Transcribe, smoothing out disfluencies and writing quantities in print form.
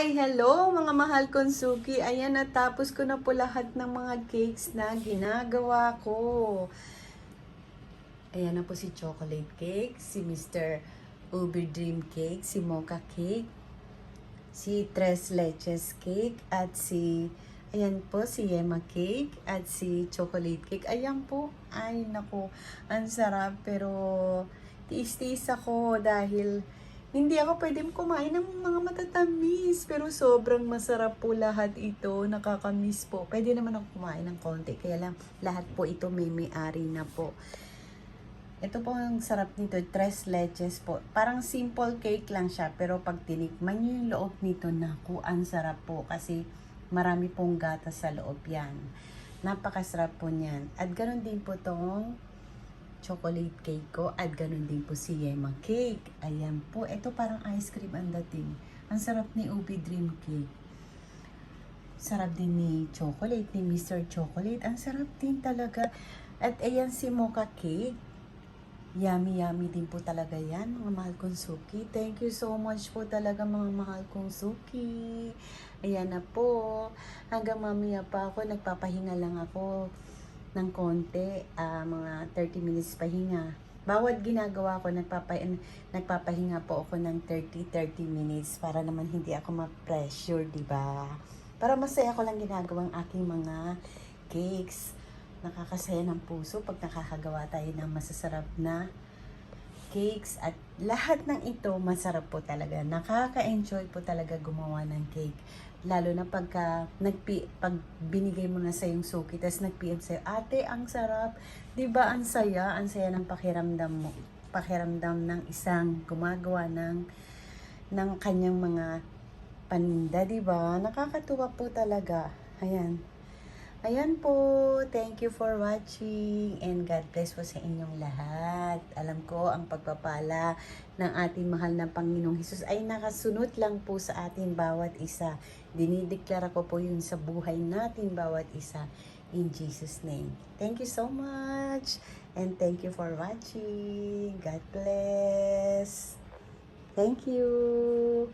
Hi! Hello mga mahal kong suki. Ayan, natapos ko na po lahat ng mga cakes na ginagawa ko. Ayan na po si chocolate cake, si Mr. Ubi Dream Cake, si Mocha Cake, si Tres Leches Cake, at ayan po, si Yema Cake, at si Chocolate Cake. Ayan po, ay nako, ang sarap, pero tiis-tiis ako dahil hindi ako pwedeng kumain ng mga matatamis, pero sobrang masarap po lahat ito, nakakamiss po. Pwede naman ako kumain ng konti, kaya lang lahat po ito may-ari na po. Ito po ang sarap nito, tres leches po. Parang simple cake lang siya, pero pag tinikman nyo yung loob nito, naku, ang sarap po kasi marami pong gatas sa loob yan. Napakasarap po niyan. At ganoon din po tong chocolate cake ko, at ganun din po si Yema Cake. Ayan po, ito parang ice cream ang dating. Ang sarap ni Ubi Dream Cake. Sarap din ni Chocolate, ni Mr. Chocolate. Ang sarap din talaga. At ayan si Mocha Cake. Yummy, yummy din po talaga yan, mga mahal kong suki. Thank you so much po talaga, mga mahal kong suki. Ayan na po. Hanggang mamaya pa ako, nagpapahinga lang ako ng konti, mga 30 minutes pahinga. Bawat ginagawa ko, nagpapahinga po ako ng 30 minutes para naman hindi ako ma-pressure, di ba? Para masaya ko lang ginagawang aking mga cakes. Nakakasaya ng puso pag nakakagawa tayo ng masasarap na cakes, at lahat ng ito masarap po talaga. Nakaka-enjoy po talaga gumawa ng cake. Lalo na pag binigay mo na sa yung suki, tapos nag-PM sa'yo, ate, ang sarap. Diba, ang saya ng pakiramdam ng isang gumagawa ng kanyang mga paninda, diba? Nakakatuwa po talaga. Ayan. Ayan po, thank you for watching, and God bless po sa inyong lahat. Alam ko ang pagpapala ng ating mahal na Panginoong Hesus ay nakasunod lang po sa ating bawat isa. Dinideklara ko po yun sa buhay natin bawat isa. In Jesus' name. Thank you so much, and thank you for watching. God bless. Thank you.